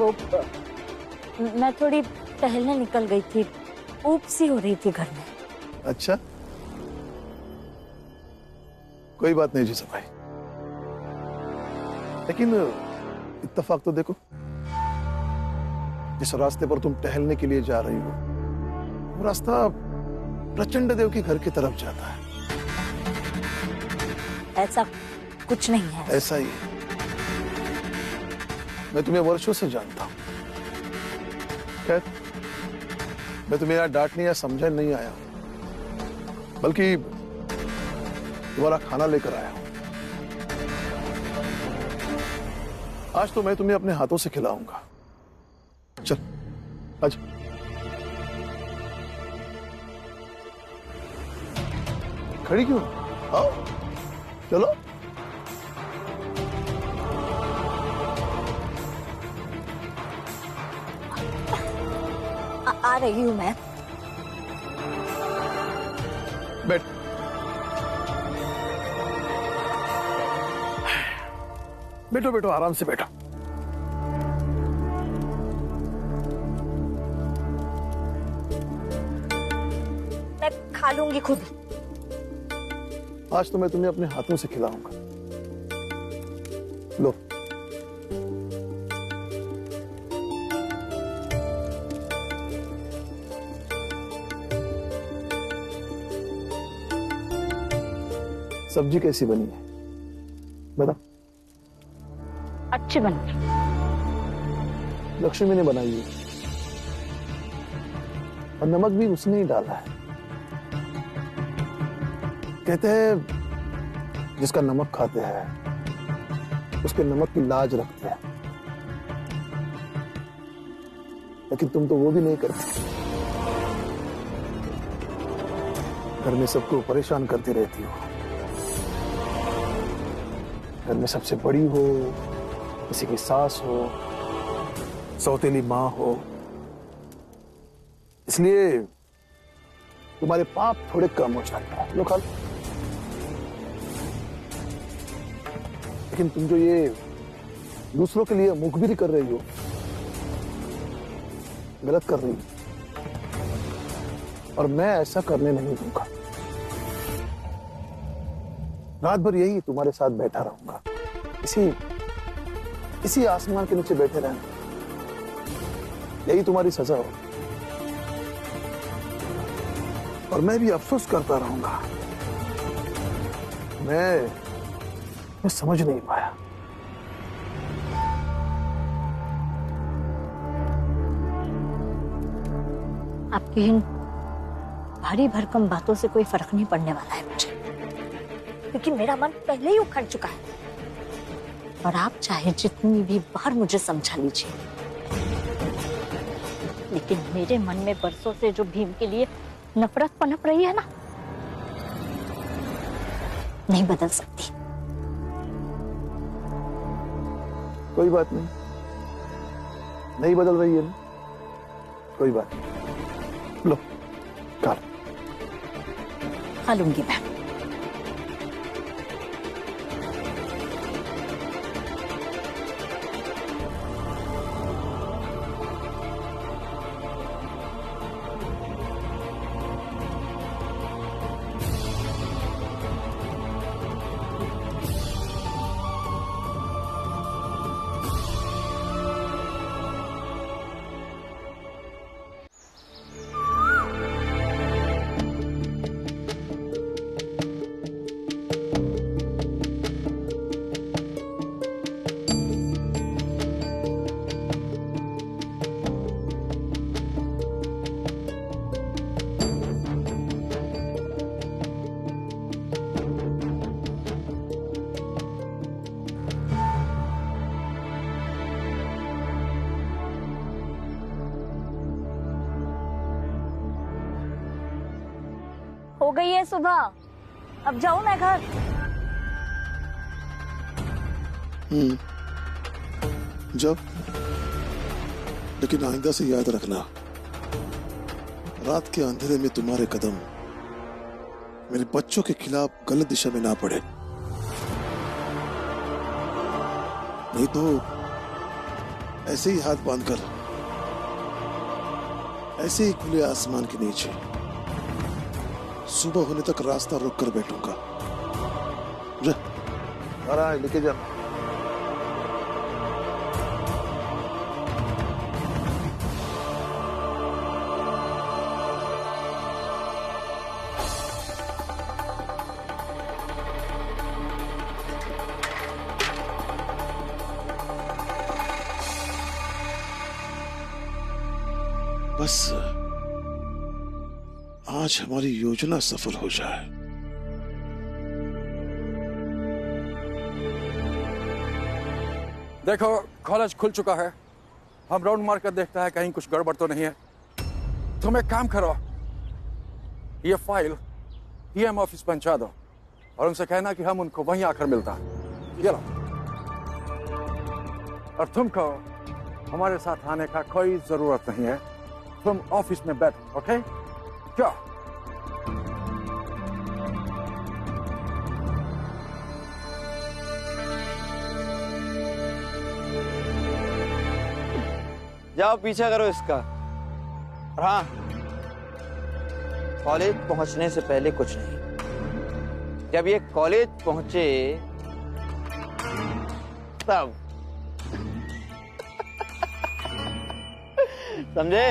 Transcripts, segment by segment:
वो मैं थोड़ी टहलने निकल गई थी, ऊप सी हो रही थी घर में। अच्छा, कोई बात नहीं जी सफाई, लेकिन इत्तेफाक तो देखो, जिस रास्ते पर तुम टहलने के लिए जा रही हो वो रास्ता प्रचंड देव के घर की तरफ जाता है। ऐसा कुछ नहीं है। ऐसा ही है, मैं तुम्हें वर्षों से जानता हूं। खैर, मैं तुम्हें यहाँ डांटने या समझाने नहीं आया हूं, बल्कि तुम्हारा खाना लेकर आया हूं। आज तो मैं तुम्हें अपने हाथों से खिलाऊंगा। चल आज खड़ी क्यों? आओ चलो। आ रही हूं मैं। बैठ। बैठो बैठो, आराम से बैठो। मैं खा लूंगी खुद। आज तो मैं तुम्हें अपने हाथों से खिलाऊंगा। लो। सब्जी कैसी बनी है बता? अच्छी बनी। लक्ष्मी ने बनाई है और नमक भी उसने ही डाला है। कहते हैं जिसका नमक खाते हैं उसके नमक की लाज रखते हैं, लेकिन तुम तो वो भी नहीं करते। घर में सबको परेशान करती रहती हो। घर में सबसे बड़ी हो, किसी की सास हो, सौतेली माँ हो, इसलिए तुम्हारे पाप थोड़े कम हो जाते हैं। लो खा लो। लेकिन तुम जो ये दूसरों के लिए मुखबिरी कर रही हो, गलत कर रही हो, और मैं ऐसा करने नहीं दूंगा। रात भर यही तुम्हारे साथ बैठा रहूंगा, इसी आसमान के नीचे बैठे रहना, यही तुम्हारी सजा हो। और मैं भी अफसोस करता रहूंगा, मैं समझ नहीं पाया। आपकी इन भारी भरकम बातों से कोई फर्क नहीं पड़ने वाला है मुझे, क्योंकि मेरा मन पहले ही उखड़ चुका है। और आप चाहे जितनी भी बार मुझे समझा लीजिए, लेकिन मेरे मन में बरसों से जो भीम के लिए नफरत पनप रही है ना, नहीं बदल सकती। कोई बात नहीं, नहीं बदल रही है ना, कोई बात नहीं। लो खा लूंगी मैं। हो गई है सुबह, अब जाऊं मैं घर। जब, लेकिन आइंदा से याद रखना, रात के अंधेरे में तुम्हारे कदम मेरे बच्चों के खिलाफ गलत दिशा में ना पड़े, ऐसे ही हाथ बांधकर, ऐसे ही खुले आसमान के नीचे सुबह होने तक रास्ता रोक कर बैठूंगा। जा, आ रहा है, लेके जा। बस आज हमारी योजना सफल हो जाए। देखो, कॉलेज खुल चुका है। हम राउंड मार कर देखता है कहीं कुछ गड़बड़ तो नहीं है। तुम एक काम करो, ये फाइल ईएम ऑफिस पहुंचा दो और उनसे कहना कि हम उनको वहीं आकर मिलता है। ये लो। और तुमको हमारे साथ आने का कोई जरूरत नहीं है। तुम ऑफिस में बैठो, ओके? क्या? जाओ पीछा करो इसका। और हाँ, कॉलेज पहुंचने से पहले कुछ नहीं, जब ये कॉलेज पहुंचे तब। समझे?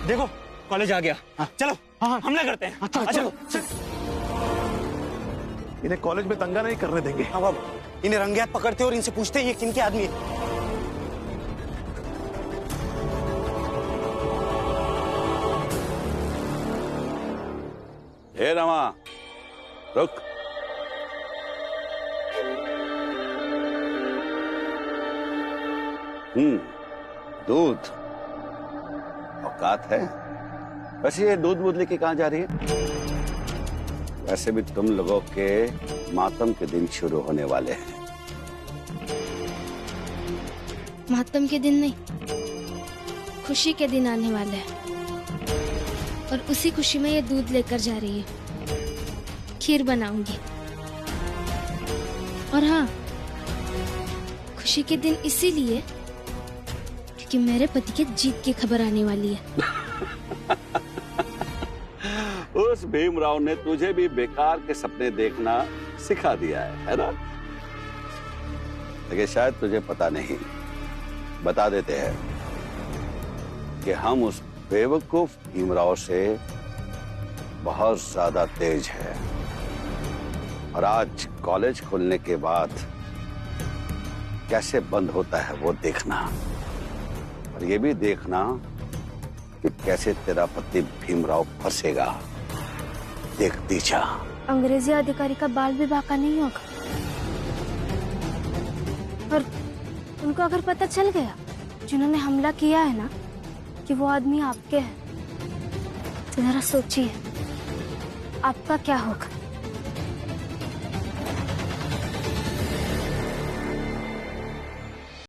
देखो, कॉलेज आ गया। हाँ। चलो, हाँ, हमला करते हैं। अच्छा, चलो। इन्हें कॉलेज में दंगा नहीं करने देंगे। हाँ बाबू, इन्हें रंगे हाथ पकड़ते और इनसे पूछते हैं ये किनके आदमी है। हे रमा, रुक। दूध औकात है। वैसे ये दूध दूध लेके कहाँ जा रही है? वैसे भी तुम लोगों के मातम के दिन शुरू होने वाले हैं। मातम के दिन नहीं, खुशी के दिन आने वाले हैं। और उसी खुशी में ये दूध लेकर जा रही है। खीर बनाऊंगी। और हाँ, खुशी के दिन इसीलिए क्योंकि मेरे पति के जीत की खबर आने वाली है। उस भीमराव ने तुझे भी बेकार के सपने देखना सिखा दिया है ना? लेकिन शायद तुझे पता नहीं। बता देते हैं कि हम उस बेवकूफ भीमराव से बहुत ज्यादा तेज है। और आज कॉलेज खुलने के बाद कैसे बंद होता है वो देखना। और ये भी देखना कि कैसे तेरा पति भीमराव फंसेगा। देखती जा। अंग्रेजी अधिकारी का बाल भी बाका नहीं होगा, और उनको अगर पता चल गया जिन्होंने हमला किया है ना कि वो आदमी आपके हैं, तो जरा सोचिए आपका क्या होगा।